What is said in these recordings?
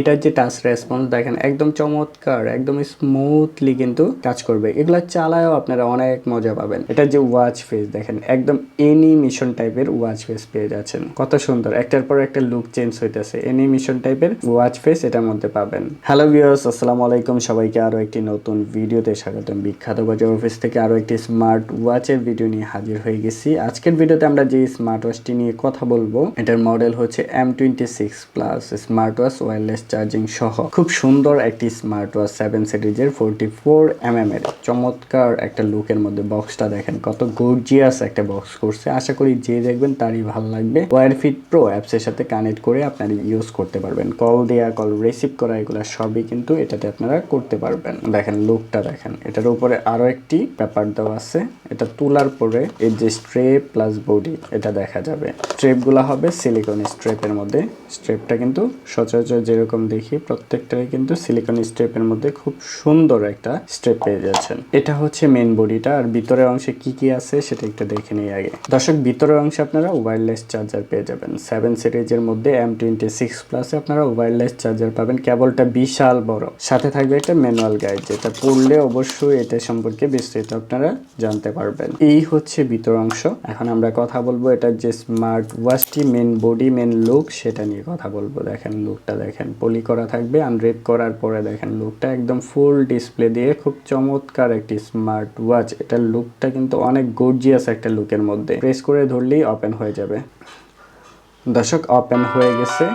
এটার যে touch response দেখেন একদম চমৎকার, একদম স্মুথলি কিন্তু কাজ করবে। এগুলা চালায়ও আপনারা অনেক মজা পাবেন। এটার যে ওয়াচ ফেস দেখেন একদম এনিমেশন টাইপের ওয়াচ ফেস পেয়ে যাচ্ছেন। কত সুন্দর, একটার পর একটা লুক চেঞ্জ হইতেছে। এনিমেশন টাইপের ওয়াচ ফেস এটার মধ্যে পাবেন। হ্যালো ভিউয়ার্স, আসসালামু আলাইকুম। সবাইকে আরো একটি নতুন ভিডিওতে স্বাগতম। বিখ্যাত বাজার অফিস থেকে আরো একটি স্মার্ট ওয়াচের ভিডিও নিয়ে হাজির হয়ে গেছি। আজকের ভিডিওতে আমরা যে স্মার্ট ওয়াচটি নিয়ে কথা বলবো, এটার মডেল হচ্ছে M26 plus smart watch wireless charging সহ খুব সুন্দর একটি স্মার্ট ওয়াচ 7 সিরিজের 44mm এর চমৎকার একটা লুকের মধ্যে। বক্সটা দেখেন কত গর্জিয়াস একটা বক্স করছে। আশা করি যে দেখবেন তারই ভালো লাগবে। ওয়্যারফিট প্রো অ্যাপস এর সাথে কানেক্ট করে আপনারা ইউজ করতে পারবেন। কল দেয়া, কল রিসিভ করা, এগুলো সবই কিন্তু এটাতে আপনারা করতে পারবেন। দেখেন লুকটা দেখেন। এটার উপরে আরো একটি পেপার দেওয়া আছে। এটা তোলার পরে এই যে স্ট্রেপ প্লাস বডি এটা দেখা যাবে। স্ট্রেপগুলো হবে সিলিকন স্ট্রেপের মধ্যে। স্ট্রেপটা কিন্তু সচরাচর যেরকম দেখি প্রত্যেকটাই কিন্তু সিলিকন স্ট্রেপের মধ্যে খুব সুন্দর একটা স্ট্রেপ পেয়ে যাচ্ছেন। এটা হচ্ছে মেইন বডিটা। আর ভিতরের অংশে কি কি আছে সেটা একটু দেখে নিই আগে। দর্শক, ভিতরের অংশে আপনারা ওয়্যারলেস চার্জার পেয়ে যাবেন। 7 সিরিজের মধ্যে M26 প্লাসে আপনারা ওয়্যারলেস চার্জার পাবেন। কেবলটা বিশাল বড়, সাথে থাকবে একটা ম্যানুয়াল গাইড, যেটা পড়লে অবশ্যই এটা সম্পর্কে বিস্তারিত আপনারা জানতে পারবেন। এই হচ্ছে ভিতর অংশ। এখন আমরা কথা বলবো এটার যে স্মার্ট ওয়াচটি মেন বডি মেন লুক সেটা নিয়ে কথা বলবো। দেখেন লুকটা দেখেন, পলি করা থাকবে। আনরেড করার পরে দেখেন লুকটা একদম ফুল ডিসপ্লে দিয়ে খুব চমৎকার একটি স্মার্ট ওয়াচ। এটার লুকটা কিন্তু অনেক গর্জিয়াস একটা লুকের মধ্যে। প্রেস করে ধরলেই ওপেন হয়ে যাবে। দর্শক, ওপেন হয়ে গেছে।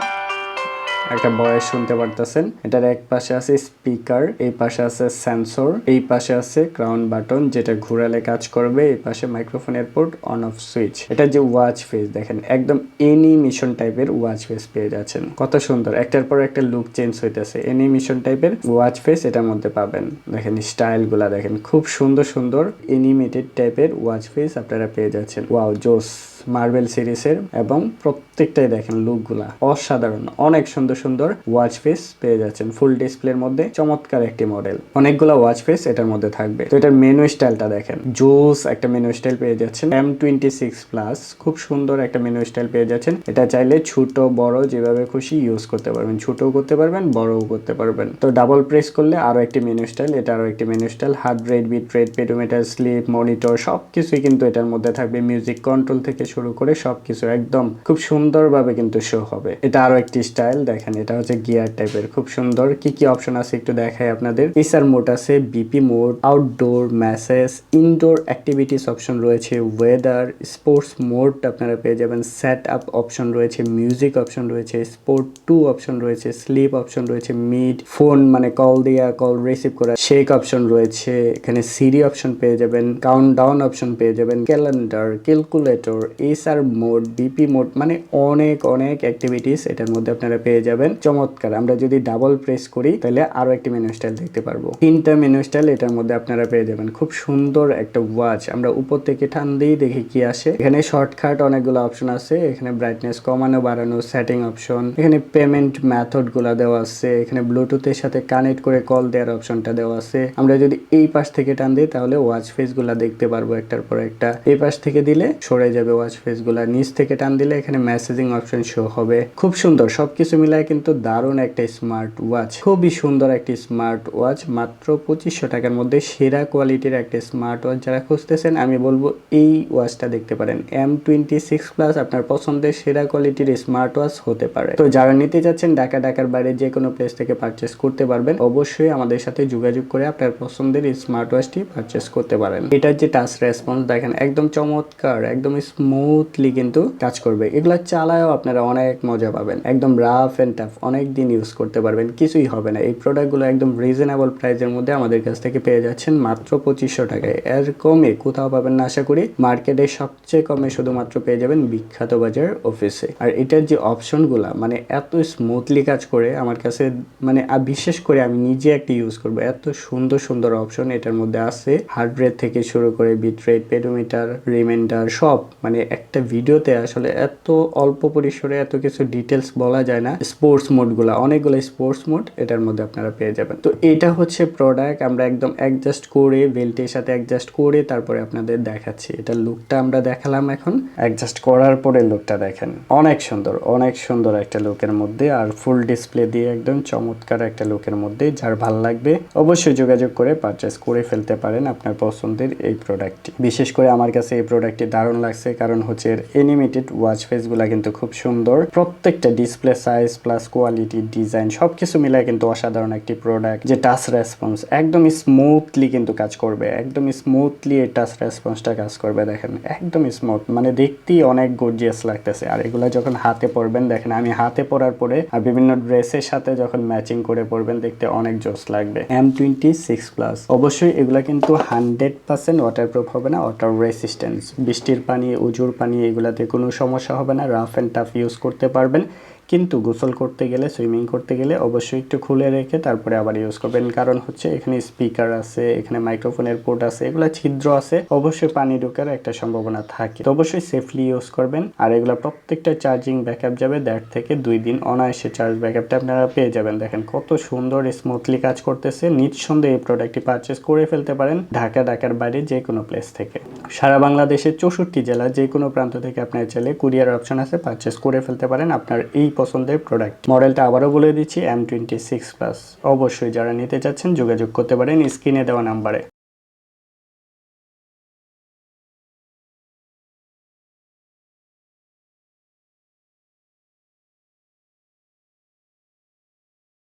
একটা ভয়েস শুনতে পারতেছেন। এটার এক পাশে আছে স্পিকার, এই পাশে আছে সেন্সর, এই পাশে আছে ক্রাউন বাটন যেটা ঘোরালে কাজ করবে, এই পাশে মাইক্রোফোনের পোর্ট, অন অফ সুইচ। এটা যে ওয়াচ ফেস দেখেন একদম এনিমেশন টাইপের ওয়াচ ফেস পেয়ে যাচ্ছেন। কত সুন্দর, একটার পর একটা লুক চেঞ্জ হইতেছে। এনিমেশন টাইপের ওয়াচ ফেস এটার মধ্যে পাবেন। দেখেন স্টাইল গুলা দেখেন, খুব সুন্দর সুন্দর এনিমেটেড টাইপের ওয়াচ ফেস আপনারা পেয়ে যাচ্ছেন। ওয়াও, জোস মার্বেল সিরিজের, এবং প্রত্যেকটাই দেখেন লুকগুলা অসাধারণ। অনেক সুন্দর সুন্দর ওয়াচ ফেস পেয়ে যাচ্ছেন ফুল ডিসপ্লের মধ্যে। চমৎকার একটি মডেল, অনেকগুলো ওয়াচ ফেস এটার মধ্যে থাকবে। তো এটার মেনু স্টাইলটা দেখেন, জোস একটা মেনু স্টাইল পেয়ে যাচ্ছেন। M26 প্লাস খুব সুন্দর একটা মেনু স্টাইল পেয়ে যাচ্ছেন। এটা চাইলে ছোট বড় যেভাবে খুশি ইউজ করতে পারবেন। ছোটও করতে পারবেন, বড়ও করতে পারবেন। তো ডাবল প্রেস করলে আরো একটি মেনু স্টাইল, এটা আরো একটি menu style. Heart rate, beat rate, pedometer, sleep, monitor সবকিছুই কিন্তু এটার মধ্যে থাকবে। মিউজিক কন্ট্রোল থেকে শুরু করে সবকিছু একদম খুব সুন্দরভাবে কিন্তু শো হবে। এটা আরো একটি স্টাইল দেখেন, এটা হচ্ছে গিয়ার টাইপের, খুব সুন্দর। কি কি অপশন আছে একটু দেখাই আপনাদের। পিসার মোড আছে, BP mode, outdoor, message, indoor activities option রয়েছে, ওয়েদার, স্পোর্টস মোড আপনারা পেয়ে যাবেন, সেট আপ অপশন রয়েছে, মিউজিক অপশন রয়েছে, স্পোর্ট 2 অপশন রয়েছে, স্লিপ অপশন রয়েছে, মিড ফোন মানে কল দেয়া, কল রিসিভ করা, শেক অপশন রয়েছে, এখানে সিরি অপশন পেয়ে যাবেন, কাউন্ট ডাউন অপশন পেয়ে যাবেন, calendar, calculator, SR mode, BP mode, মানে অনেক অনেক অ্যাক্টিভিটিস এটার মধ্যে আপনারা পেয়ে যাবেন। চমৎকার। আমরা যদি ডাবল প্রেস করি তাহলে আরো একটি মেনু স্টাইল দেখতে পারবো। 3টা মেনু স্টাইল এটার মধ্যে আপনারা পেয়ে যাবেন। খুব সুন্দর একটা ওয়াচ। আমরা উপর থেকে টান দিয়ে দেখি কি আসে। এখানে শর্টকাট অনেকগুলো অপশন আছে। এখানে ব্রাইটনেস কমানো বাড়ানো, সেটিং অপশন, এখানে পেমেন্ট মেথড গুলা দেওয়া আছে, এখানে ব্লুটুথের সাথে কানেক্ট করে কল দেওয়ার অপশনটা দেওয়া আছে। আমরা যদি এই পাশ থেকে টান দিই তাহলে ওয়াচ ফেস গুলা দেখতে পারবো একটার পর একটা। এই পাশ থেকে দিলে সরে যাবে ওয়াচ ফেস গুলা। নিচ থেকে টান দিলে এখানে মেসেজিং অপশন শো হবে। খুব সুন্দর, সবকিছু মিলায় কিন্তু দারুণ একটা স্মার্ট ওয়াচ। খুবই সুন্দর একটি স্মার্ট ওয়াচ। মাত্র 2500 টাকার মধ্যে সেরা কোয়ালিটির একটা স্মার্ট ওয়াচ যারা খুঁজতেছেন, আমি বলবো এই ওয়াচটা দেখতে পারেন। M26 প্লাস আপনার পছন্দের সেরা কোয়ালিটির স্মার্ট ওয়াচ হতে পারে। তো যারা নিতে যাচ্ছেন ঢাকার বাইরে যে কোনো প্লেস থেকে পারচেস করতে পারবেন। অবশ্যই আমাদের সাথে যোগাযোগ করে আপনার পছন্দের স্মার্ট ওয়াচটি পারচেস করতে পারেন। এটার যে টাচ রেসপন্স দেখেন একদম চমৎকার, একদম স্মুথলি কিন্তু কাজ করবে। এগুলা চালায়ও আপনারা অনেক মজা পাবেন। একদম রাফ এন্ড টাফ অনেক দিন ইউজ করতে পারবেন, কিছুই হবে না। এই প্রোডাক্টগুলো একদম রিজনেবল প্রাইসের মধ্যে আমাদের কাছ থেকে পেয়ে যাচ্ছেন মাত্র 2500 টাকায়। এর কমে কোথাও পাবেন না আশা করি। মার্কেটে সবচেয়ে কমে শুধুমাত্র পেয়ে যাবেন বিখ্যাত বাজার অফিসে। আর এটার যে অপশনগুলা মানে এত স্মুথলি কাজ করে আমার কাছে, মানে বিশেষ করে আমি নিজে একটা ইউজ করবো। এত সুন্দর সুন্দর অপশন এটার মধ্যে আছে। হার্ট রেট থেকে শুরু করে বিট রেট, পেডোমিটার, রিমাইন্ডার সব, মানে একটা ভিডিওতে আসলে এত অল্প পরিসরে এত কিছু ডিটেলস বলা যায় না। স্পোর্টস মোডগুলো, অনেকগুলো স্পোর্টস মোড এটার মধ্যে আপনারা পেয়ে যাবেন। তো এটা হচ্ছে প্রোডাক্ট, আমরা একদম অ্যাডজাস্ট করে বেল্টের সাথে অ্যাডজাস্ট করে তারপরে আপনাদের দেখাচ্ছি। এটার লুকটা আমরা দেখালাম, এখন অ্যাডজাস্ট করার পরে লুকটা দেখেন, অনেক সুন্দর, অনেক সুন্দর একটা লুকের মধ্যে, আর ফুল ডিসপ্লে দিয়ে একদম চমৎকার একটা লুকের মধ্যে। যার ভালো লাগবে অবশ্যই যোগাযোগ করে পারচেস করে ফেলতে পারেন আপনার পছন্দের এই প্রোডাক্টটি। বিশেষ করে আমার কাছে এই প্রোডাক্টটি দারুণ লাগছে, কারণ হচ্ছে এনিমেটেড ওয়াচ ফেসগুলা কিন্তু খুব সুন্দর, প্রত্যেকটা display size plus quality design সবকিছু মিলায় কিন্তু অসাধারণ একটি প্রোডাক্ট। যে টাচ রেসপন্স একদম স্মুথলি কিন্তু কাজ করবে, একদম স্মুথলি এই টাচ রেসপন্সটা কাজ করবে। দেখেন একদম স্মুথ, মানে দেখতেই অনেক গর্জিয়াস লাগতেছে। আর এগুলা যখন হাতে পরবেন, দেখেন আমি হাতে পরার পরে আর বিভিন্ন ড্রেসের সাথে যখন ম্যাচিং করে পরবেন দেখতে অনেক জোস লাগবে। M26 প্লাস অবশ্যই এগুলা কিন্তু 100% ওয়াটারপ্রুফ হবে না, ওয়াটার রেসিস্ট্যান্স, বৃষ্টির পানি, উজুর পানি এগুলাতে কোনো সমস্যা হবে না, রাফ অ্যান্ড টাফ ইউজ করতে পারবেন। কিন্তু গোসল করতে গেলে, সুইমিং করতে গেলে অবশ্যই একটু খুলে রেখে তারপরে আবার ইউজ করবেন, কারণ হচ্ছে এখানে স্পিকার আছে, এখানে মাইক্রোফোনের পোর্ট আছে, এগুলা ছিদ্র আছে, অবশ্যই পানি ঢোকার একটা সম্ভাবনা থাকে। তো অবশ্যই সেফলি ইউজ করবেন। আর এগুলা প্রত্যেকটা চার্জিং ব্যাকআপ যাবে 1.5 থেকে 2 দিন অনায়াসে চার্জ ব্যাকআপটা আপনারা পেয়ে যাবেন। দেখেন কত সুন্দর স্মুথলি কাজ করতেছে। নিঃসন্দেহে এই প্রোডাক্টটি পারচেস করে ফেলতে পারেন ঢাকার বাইরে যে কোনো প্লেস থেকে। সারা বাংলাদেশের 64 জেলা যে কোনো প্রান্ত থেকে আপনার চাইলে কুরিয়ার অপশন আছে, পারচেস করে ফেলতে পারেন আপনার এই পছন্দের প্রোডাক্ট। মডেলটা আবারও বলে দিচ্ছি M26 প্লাস। অবশ্যই যারা নিতে চাচ্ছেন যোগাযোগ করতে পারেন স্ক্রিনে দেওয়া নাম্বারে।